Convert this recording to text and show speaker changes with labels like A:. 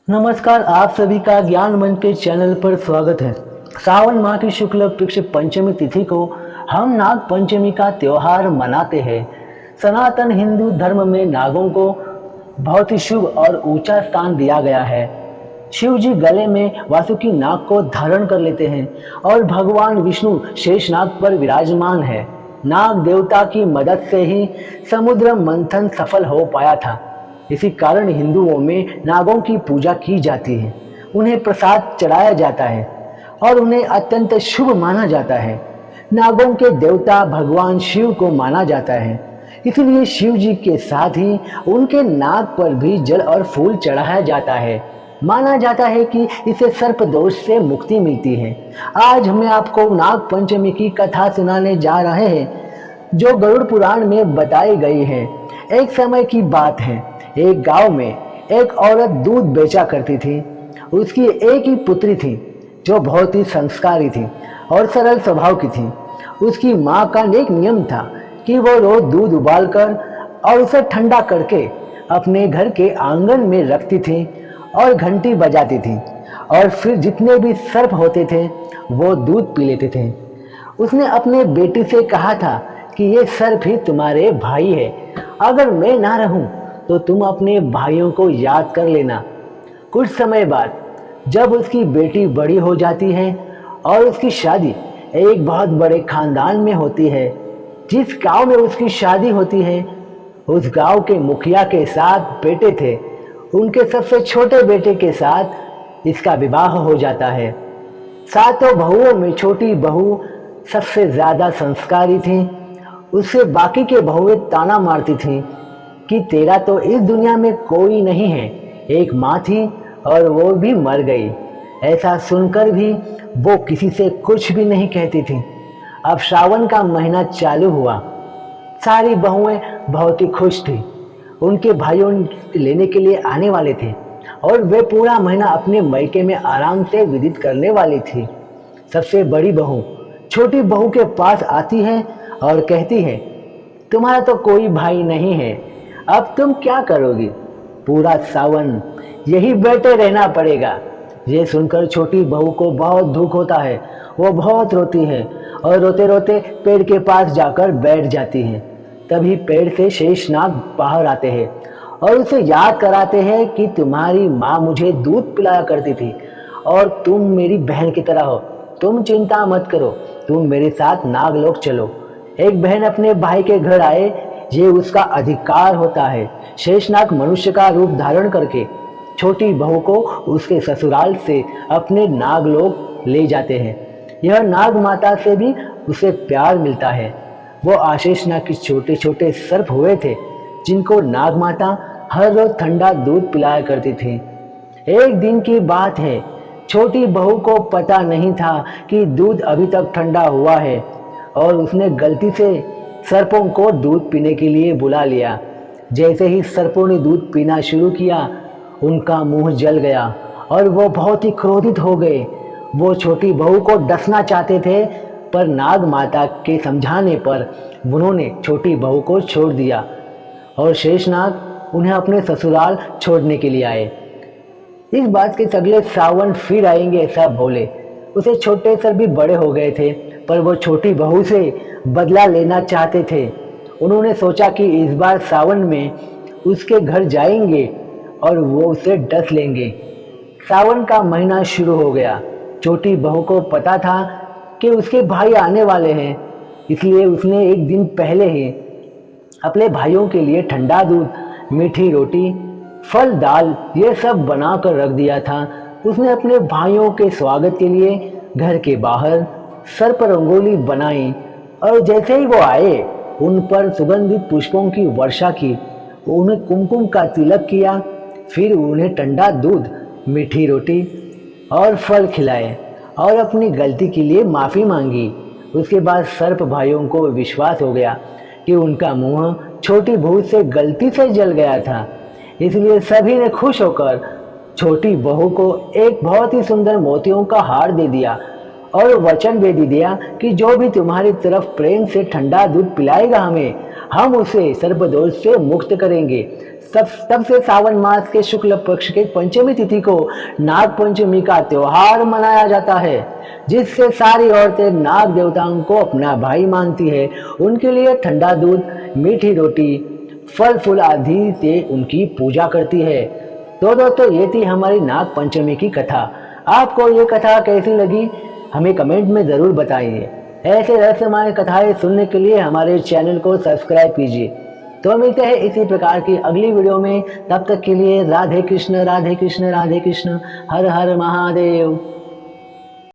A: नमस्कार, आप सभी का ज्ञान मंच के चैनल पर स्वागत है। सावन माह की शुक्ल पक्ष पंचमी तिथि को हम नाग पंचमी का त्योहार मनाते हैं। सनातन हिंदू धर्म में नागों को बहुत ही शुभ और ऊंचा स्थान दिया गया है। शिव जी गले में वासुकी नाग को धारण कर लेते हैं और भगवान विष्णु शेषनाग पर विराजमान है। नाग देवता की मदद से ही समुद्र मंथन सफल हो पाया था। इसी कारण हिंदुओं में नागों की पूजा की जाती है, उन्हें प्रसाद चढ़ाया जाता है और उन्हें अत्यंत शुभ माना जाता है। नागों के देवता भगवान शिव को माना जाता है, इसलिए शिव जी के साथ ही उनके नाग पर भी जल और फूल चढ़ाया जाता है। माना जाता है कि इससे सर्प दोष से मुक्ति मिलती है। आज मैं आपको नाग पंचमी की कथा सुनाने जा रहे हैं, जो गरुड़ पुराण में बताई गई है। एक समय की बात है, एक गांव में एक औरत दूध बेचा करती थी। उसकी एक ही पुत्री थी जो बहुत ही संस्कारी थी और सरल स्वभाव की थी। उसकी माँ का एक नियम था कि वो रोज दूध उबालकर और उसे ठंडा करके अपने घर के आंगन में रखती थी और घंटी बजाती थी, और फिर जितने भी सर्प होते थे वो दूध पी लेते थे। उसने अपने बेटी से कहा था कि ये सर्प ही तुम्हारे भाई है, अगर मैं ना रहूं तो तुम अपने भाइयों को याद कर लेना। कुछ समय बाद जब उसकी बेटी बड़ी हो जाती है और उसकी शादी एक बहुत बड़े खानदान में होती है, जिस गांव में उसकी शादी होती है उस गांव के मुखिया के साथ बेटे थे। उनके सबसे छोटे बेटे के साथ इसका विवाह हो जाता है। सातों बहुओं में छोटी बहू सबसे ज्यादा संस्कारी थी। उससे बाकी के बहुएं ताना मारती थीं कि तेरा तो इस दुनिया में कोई नहीं है। एक माँ थी और वो भी मर गई। ऐसा सुनकर भी वो किसी से कुछ भी नहीं कहती थी। अब श्रावण का महीना चालू हुआ। सारी बहुएं बहुत ही खुश थी। उनके भाइयों लेने के लिए आने वाले थे और वे पूरा महीना अपने मायके में आराम से व्यतीत करने वाली थी। सबसे बड़ी बहू छोटी बहू के पास आती है और कहती है, तुम्हारा तो कोई भाई नहीं है, अब तुम क्या करोगी? पूरा सावन यही बैठे रहना पड़ेगा। ये सुनकर छोटी बहू को बहुत दुख होता है। वो बहुत रोती है और रोते रोते पेड़ के पास जाकर बैठ जाती है। तभी पेड़ से शेषनाग बाहर आते हैं और उसे याद कराते हैं कि तुम्हारी माँ मुझे दूध पिलाया करती थी और तुम मेरी बहन की तरह हो। तुम चिंता मत करो, तुम मेरे साथ नागलोक चलो। एक बहन अपने भाई के घर आए, ये उसका अधिकार होता है। शेषनाग मनुष्य का रूप धारण करके छोटी बहू को उसके ससुराल से अपने नागलोक ले जाते हैं। यह नाग माता से भी उसे प्यार मिलता है। वो आशेषनाग के छोटे छोटे सर्प हुए थे, जिनको नाग माता हर रोज ठंडा दूध पिलाया करती थी। एक दिन की बात है, छोटी बहू को पता नहीं था कि दूध अभी तक ठंडा हुआ है और उसने गलती से सर्पों को दूध पीने के लिए बुला लिया। जैसे ही सर्पों ने दूध पीना शुरू किया, उनका मुंह जल गया और वो बहुत ही क्रोधित हो गए। वो छोटी बहू को डसना चाहते थे, पर नाग माता के समझाने पर उन्होंने छोटी बहू को छोड़ दिया और शेषनाग उन्हें अपने ससुराल छोड़ने के लिए आए। इस बात के अगले सावन फिर आएंगे ऐसा बोले। उसे छोटे सर भी बड़े हो गए थे, पर वो छोटी बहू से बदला लेना चाहते थे। उन्होंने सोचा कि इस बार सावन में उसके घर जाएंगे और वो उसे डस लेंगे। सावन का महीना शुरू हो गया। छोटी बहू को पता था कि उसके भाई आने वाले हैं, इसलिए उसने एक दिन पहले ही अपने भाइयों के लिए ठंडा दूध, मीठी रोटी, फल, दाल ये सब बना कर रख दिया था। उसने अपने भाइयों के स्वागत के लिए घर के बाहर सर्प रंगोली बनाई और जैसे ही वो आए उन पर सुगंधित पुष्पों की वर्षा की, उन्हें कुमकुम का तिलक किया, फिर उन्हें ठंडा दूध, मीठी रोटी और फल खिलाए और अपनी गलती के लिए माफ़ी मांगी। उसके बाद सर्प भाइयों को विश्वास हो गया कि उनका मुंह छोटी बहू से गलती से जल गया था, इसलिए सभी ने खुश होकर छोटी बहू को एक बहुत ही सुंदर मोतियों का हार दे दिया और वचन भी दे दिया कि जो भी तुम्हारी तरफ प्रेम से ठंडा दूध पिलाएगा हमें, हम उसे सर्पदोष से मुक्त करेंगे। तब से सावन मास के शुक्ल पक्ष के पंचमी तिथि को नाग पंचमी का त्योहार मनाया जाता है, जिससे सारी औरतें नाग देवताओं को अपना भाई मानती है। उनके लिए ठंडा दूध, मीठी रोटी, फल फूल आदि से उनकी पूजा करती है। तो दोस्तों, ये थी हमारी नाग पंचमी की कथा। आपको ये कथा कैसी लगी हमें कमेंट में ज़रूर बताइए। ऐसे रहस्यमय कथाएं सुनने के लिए हमारे चैनल को सब्सक्राइब कीजिए। तो मिलते हैं इसी प्रकार की अगली वीडियो में। तब तक के लिए राधे कृष्ण राधे कृष्ण राधे कृष्ण, हर हर महादेव।